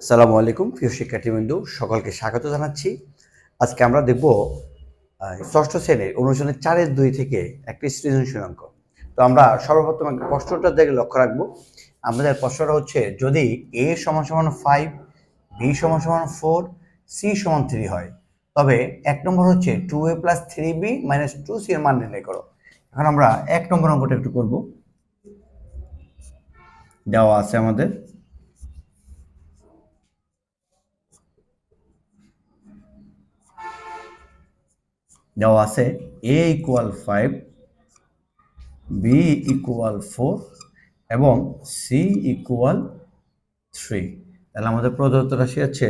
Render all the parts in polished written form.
আসসালামু আলাইকুম প্রিয় শিক্ষার্থীবৃন্দু, সকলকে স্বাগত জানাচ্ছি। আজকে আমরা দেখব ষষ্ঠ শ্রেণীর অনুশীলনী 4-2 থেকে একটি সৃজনশীল অঙ্ক। তো আমরা সর্বপ্রথম প্রশ্নটা দেখে লক্ষ্য রাখবো। আমাদের প্রশ্নটা হচ্ছে, যদি a = 5, b = 4, c = 3 হয়, তবে এক নম্বর হচ্ছে 2a + 3b - 2c এর মান নির্ণয় করো। এখন আমরা এক নম্বর অঙ্কটা একটু করব। দেওয়া আছে আমাদের a = 5, b = 4 এবং c = 3। তাহলে আমাদের প্রদত্ত রাশি আছে,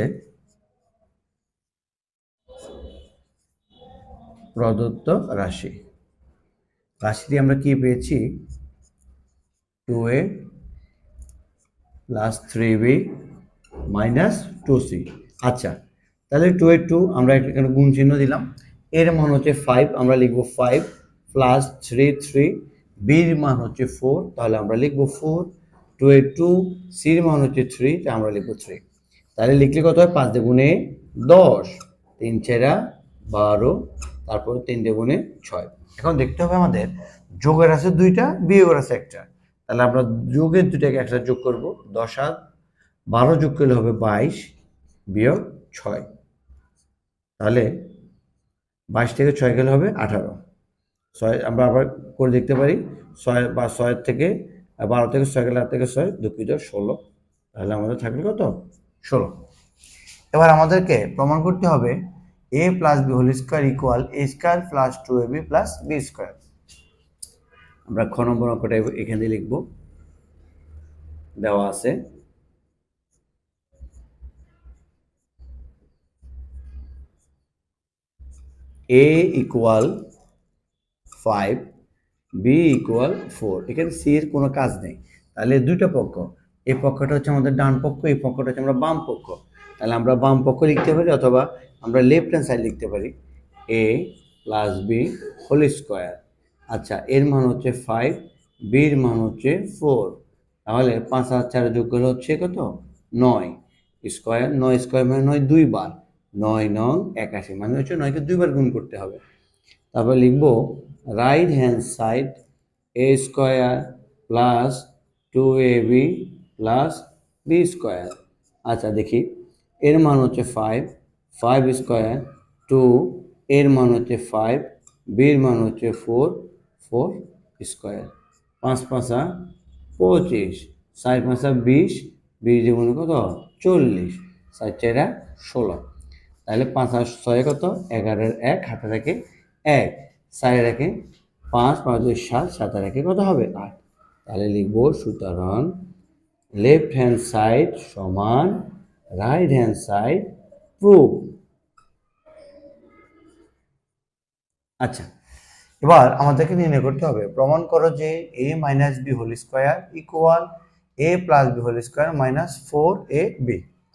রাশিটি আমরা কি পেয়েছি? 2a + 3b - 2c। আচ্ছা, তাহলে 2 আমরা এখানে গুণ চিহ্ন দিলাম। এর মান হচ্ছে 5, আমরা লিখব 5 + 3 b এর মান হচ্ছে 4, তাহলে আমরা লিখব 4। 2 c এর মান হচ্ছে 3, তাই আমরা লিখব 3। তাহলে লিখলে কত হয়? 5 দিয়ে গুণে 10, 3 × 4 = 12, তারপর 3 দিয়ে গুণে 6। এখন দেখতে হবে আমাদের যোগের আছে 2টা, বিয়োগের আছে 1টা। তাহলে আমরা যোগের 2টাকে একসাথে যোগ করব। 10 আর 12 যোগ করলে হবে 22 বিয়োগ 6। তাহলে 22 থেকে 6 গেলে হবে 18। 6 আমরা আবার করে দেখতে পারি। 6 থেকে 12 থেকে 6 গেলে 8 থেকে 6 দুঃখিত 16। তাহলে আমাদের থাকবে কত? 16। এবার আমাদেরকে প্রমাণ করতে হবে a + b² = a² + 2ab + b²। আমরা খ নম্বর অঙ্কটা এখানে লিখব। দেওয়া আছে a = 5, b = 4। এখানে c এর কোনো কাজ নেই। তাহলে দুইটা পক্ষ, এই পক্ষটা হচ্ছে আমাদের ডান পক্ষ, এই পক্ষটা হচ্ছে আমরা বাম পক্ষ। তাহলে আমরা বাম পক্ষ লিখতে পারি, অথবা আমরা লেফট হ্যান্ড সাইড লিখতে পারি, a + b²। আচ্ছা, এর মান হচ্ছে 5, b এর মান হচ্ছে 4। তাহলে 5 আর 4 যোগ করলে হচ্ছে কত? 9 স্কয়ার। 9 স্কয়ার মানে 9 2 বার, 9 9 81, মানে হচ্ছে 9কে 2 বার গুণ করতে হবে। তারপর লিখব right hand side a² + 2ab + b²। আচ্ছা দেখি, এর মান হচ্ছে 5, 5² 2, এর মান হচ্ছে 5, b এর মান হচ্ছে 4, 4²। 5 5 25, 4 5 20, 20 দ্বিগুণে কত? 40, 4 4 16। তাহলে 5 আর 6 কত? 11 এর 1, হাতে থাকে 1, 4 রাখে 5, 5 2 7, 7 রাখে কত হবে? 8। তাহলে লিখব, সুতরাং লেফট হ্যান্ড সাইড সমান রাইট হ্যান্ড সাইড প্রুভ। আচ্ছা, এবার আমাদেরকে নির্ণয় করতে হবে, প্রমাণ করো যে a - b² = a + b² - 4ab।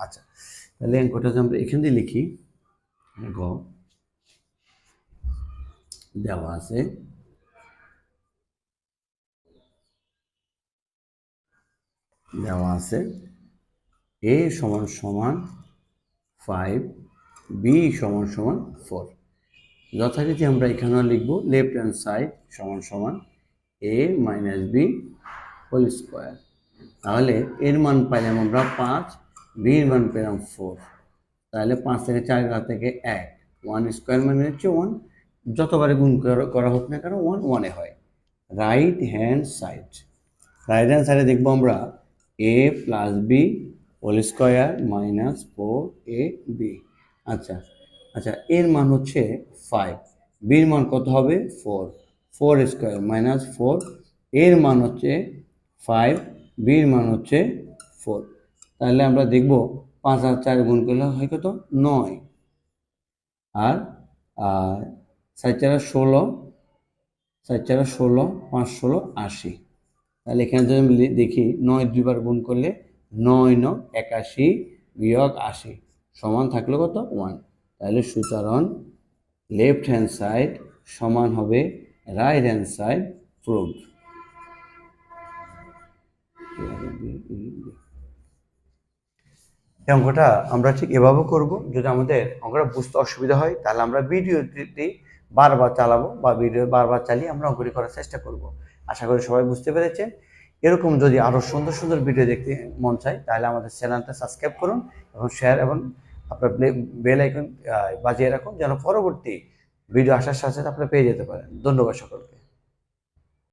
আচ্ছা, তাহলে অঙ্কটা আমরা এখান দিয়ে লিখি। গ দেওয়া আছে a = 5, b = 4। যথারীতি আমরা এখানেও লিখব লেফট হ্যান্ড সাইড সমান a - b²। তাহলে এর মান পাইলাম আমরা 5, b এর মান পেলাম 4। তাহলে 5 থেকে 4 গেলে থেকে 1, 1² মানে হচ্ছে 1। যতবারে গুণ করা হোক না কেন 1 1 এ হয়। রাইট হ্যান্ড সাইডে দেখবো আমরা a + b² - 4ab। আচ্ছা আচ্ছা, এর মান হচ্ছে 5, b এর মান কত হবে? 4, 4² - 4, এর মান হচ্ছে 5, b এর মান হচ্ছে 4। তাহলে আমরা দেখব 5 আর 4 গুণ করলে হয় কত? 9, আর 4 4 16, 4 4 16, 5 16 80। তাহলে এখানে যদি আমি দেখি 9 দুইবার গুণ করলে 9 9 81 বিয়োগ 80 সমান থাকলো কত? 1। তাহলে সুতরাং লেফট হ্যান্ড সাইড সমান হবে রাইট হ্যান্ড সাইড প্রুভড। এই অঙ্কটা আমরা ঠিক এভাবে করব। যদি আমাদের অঙ্কটা বুঝতে অসুবিধা হয় তাহলে আমরা ভিডিওটি বারবার চালাবো বা ভিডিও বারবার চালিয়ে আমরা অঙ্কটি করার চেষ্টা করব। আশা করি সবাই বুঝতে পেরেছেন। এরকম যদি আরও সুন্দর সুন্দর ভিডিও দেখতে মন চায় তাহলে আমাদের চ্যানেলটা সাবস্ক্রাইব করুন এবং শেয়ার এবং আপনার বেল আইকন বাজিয়ে রাখুন যেন পরবর্তী ভিডিও আসার সাথে সাথে আপনারা পেয়ে যেতে পারেন। ধন্যবাদ সকলকে।